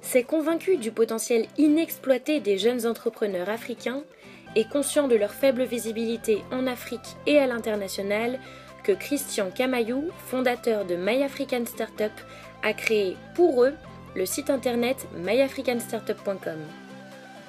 s'est convaincu du potentiel inexploité des jeunes entrepreneurs africains et conscient de leur faible visibilité en Afrique et à l'international que Christian Camaïou, fondateur de My African Startup, a créé pour eux le site internet myafricanstartup.com.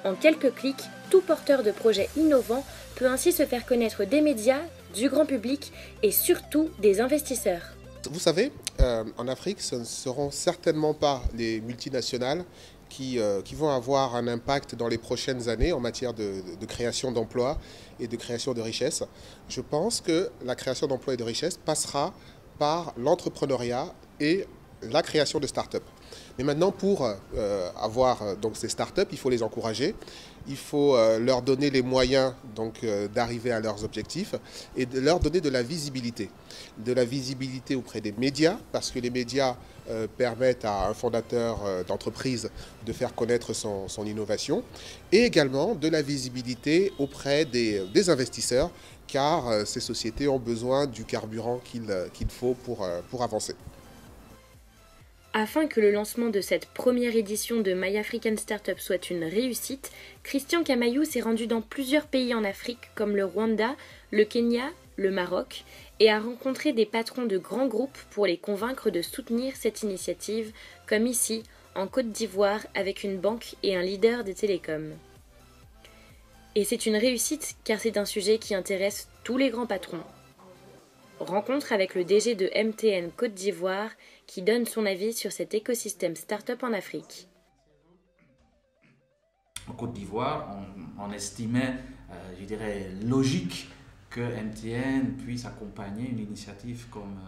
En quelques clics, tout porteur de projets innovants peut ainsi se faire connaître des médias, du grand public et surtout des investisseurs. Vous savez, en Afrique, ce ne seront certainement pas les multinationales qui vont avoir un impact dans les prochaines années en matière de création d'emplois et de création de richesses. Je pense que la création d'emplois et de richesses passera par l'entrepreneuriat et la création de start-up. Mais maintenant, pour avoir donc ces start-up, il faut les encourager, il faut leur donner les moyens d'arriver à leurs objectifs et de leur donner de la visibilité. De la visibilité auprès des médias, parce que les médias permettent à un fondateur d'entreprise de faire connaître son innovation, et également de la visibilité auprès des investisseurs, car ces sociétés ont besoin du carburant qu'il faut pour avancer. Afin que le lancement de cette première édition de My African Startup soit une réussite, Christian Camaïou s'est rendu dans plusieurs pays en Afrique comme le Rwanda, le Kenya, le Maroc et a rencontré des patrons de grands groupes pour les convaincre de soutenir cette initiative, comme ici, en Côte d'Ivoire, avec une banque et un leader des télécoms. Et c'est une réussite car c'est un sujet qui intéresse tous les grands patrons. Rencontre avec le DG de MTN Côte d'Ivoire qui donne son avis sur cet écosystème start-up en Afrique. En Côte d'Ivoire, on estimait, je dirais, logique que MTN puisse accompagner une initiative comme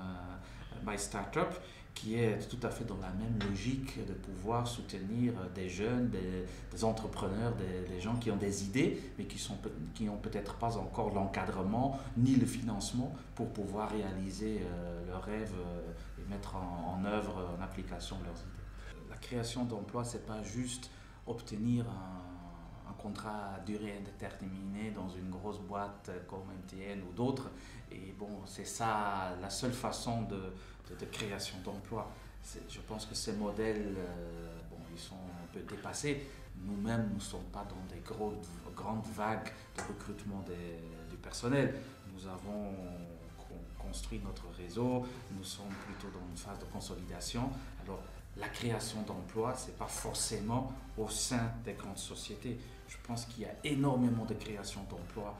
My Startup, qui est tout à fait dans la même logique de pouvoir soutenir des jeunes, des entrepreneurs, des gens qui ont des idées, mais qui n'ont peut-être pas encore l'encadrement ni le financement pour pouvoir réaliser leurs rêves et mettre en œuvre, en application leurs idées. La création d'emplois, ce n'est pas juste obtenir un contrat à durée indéterminée dans une grosse boîte comme MTN ou d'autres. Et bon, c'est ça la seule façon de création d'emplois. Je pense que ces modèles, ils sont un peu dépassés. Nous-mêmes, nous ne sommes pas dans des grandes vagues de recrutement du personnel. Nous avons construit notre réseau, nous sommes plutôt dans une phase de consolidation. Alors, la création d'emplois, ce n'est pas forcément au sein des grandes sociétés. Je pense qu'il y a énormément de création d'emplois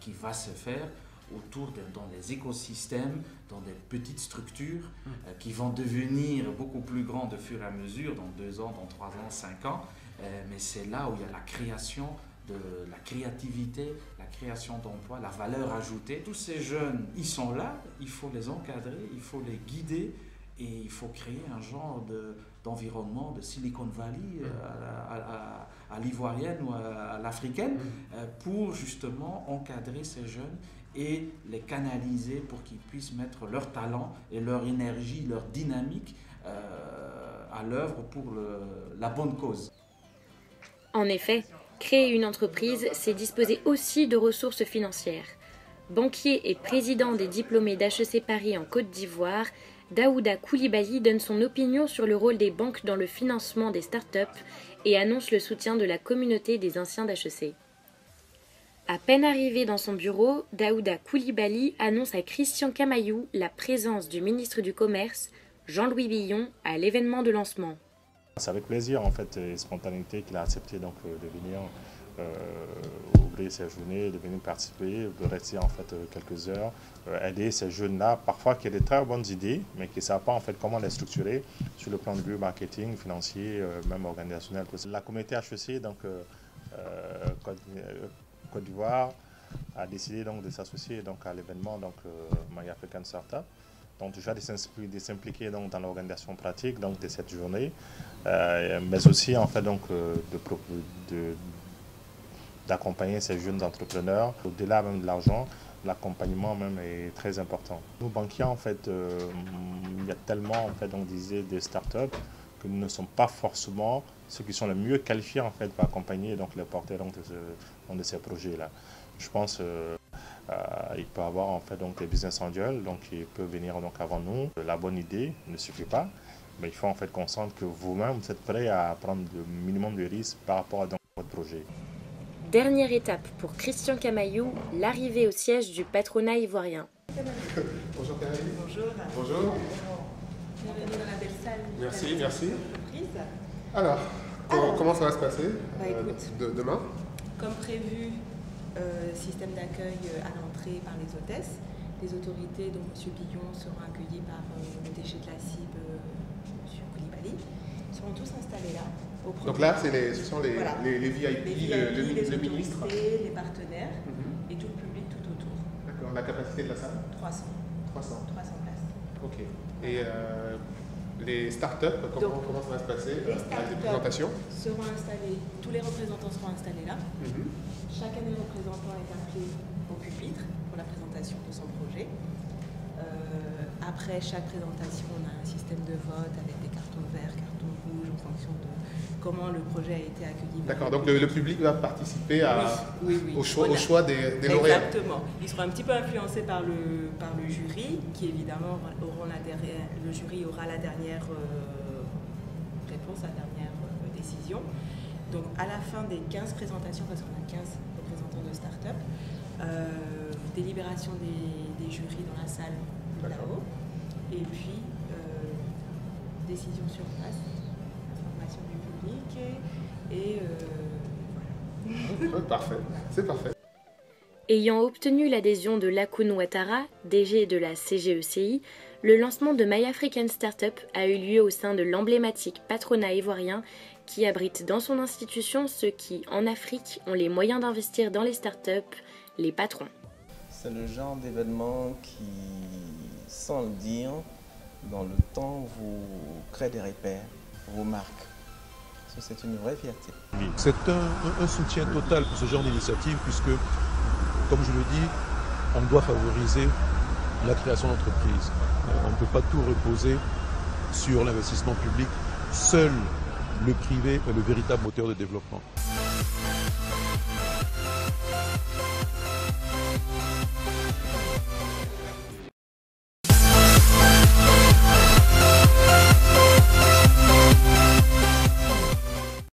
qui va se faire dans les écosystèmes, dans des petites structures qui vont devenir beaucoup plus grandes au fur et à mesure, dans 2 ans, dans 3 ans, 5 ans. Mais c'est là où il y a la création de la créativité, la création d'emplois, la valeur ajoutée. Tous ces jeunes, ils sont là, il faut les encadrer, il faut les guider et il faut créer un genre d'environnement de Silicon Valley à l'ivoirienne ou à l'africaine pour justement encadrer ces jeunes et les canaliser pour qu'ils puissent mettre leur talent et leur énergie, leur dynamique à l'œuvre pour la bonne cause. En effet, créer une entreprise, c'est disposer aussi de ressources financières. Banquier et président des diplômés d'HEC Paris en Côte d'Ivoire, Daouda Coulibaly donne son opinion sur le rôle des banques dans le financement des startups et annonce le soutien de la communauté des anciens d'HEC. À peine arrivé dans son bureau, Daouda Coulibaly annonce à Christian Camaïou la présence du ministre du Commerce, Jean-Louis Billon, à l'événement de lancement. C'est avec plaisir en fait et spontanéité qu'il a accepté de venir ouvrir ses journées, de venir participer, de rester en fait quelques heures, aider ces jeunes-là, parfois qui ont des très bonnes idées, mais qui ne savent pas en fait comment les structurer sur le plan de vue marketing, financier, même organisationnel. La communauté HEC, donc Côte d'Ivoire, a décidé donc de s'associer donc à l'événement My African Startup. Donc déjà de s'impliquer donc dans l'organisation pratique donc de cette journée, mais aussi en fait donc d'accompagner ces jeunes entrepreneurs. Au-delà même de l'argent, l'accompagnement même est très important. Nous banquiers en fait, il y a tellement en fait donc de startups que nous ne sommes pas forcément ceux qui sont les mieux qualifiés en fait pour accompagner donc les porteurs donc de ces projets-là. Je pense il peut avoir en fait donc des business angels, donc ils peuvent venir donc avant nous. La bonne idée ne suffit pas. Mais il faut en fait qu'on sente que vous-même, vous êtes prêt à prendre le minimum de risques par rapport à votre projet. Dernière étape pour Christian Camaïou, l'arrivée au siège du patronat ivoirien. Bonjour Caroline. Bonjour. Bonjour. Bienvenue dans la belle salle. Merci, merci. Entreprise. Alors, comment ça va se passer Écoute, demain? Comme prévu, système d'accueil à l'entrée par les hôtesses. Les autorités, dont M. Billon, seront accueillis par le DG de la CIB, M. Koulibaly. Ils seront tous installés là. Donc là, ce sont les, Voilà. les VIP, Les VIP, le les ministre. autorités, les partenaires et tout le public tout autour. D'accord. La capacité de la salle? 300 places. Ok. Et les startups, comment ça va se passer Les avec les startups présentations? seront installés, tous les représentants seront installés là. Chacun des représentants est appelé au pupitre pour la présentation de son projet. Après chaque présentation, on a un système de vote avec des cartons verts, cartons rouges en fonction de comment le projet a été accueilli. D'accord, donc le public va participer Oui, au choix des lauréats. Exactement. Ils seront un petit peu influencés par le jury, qui évidemment le jury aura la dernière réponse, la dernière décision. Donc à la fin des 15 présentations, parce qu'on a 15 représentants de start-up, délibération des jurys dans la salle là-haut, et puis décision sur place, information du public, et voilà. Parfait, c'est parfait. Ayant obtenu l'adhésion de Lakoun Ouattara, DG de la CGECI, le lancement de My African Startup a eu lieu au sein de l'emblématique patronat ivoirien qui abrite dans son institution ceux qui, en Afrique, ont les moyens d'investir dans les startups, les patrons. C'est le genre d'événement qui, sans le dire, dans le temps, vous crée des repères, vous marque. C'est une vraie fierté. C'est un soutien total pour ce genre d'initiative puisque, comme je le dis, on doit favoriser la création d'entreprises. On ne peut pas tout reposer sur l'investissement public. Seul le privé est le véritable moteur de développement.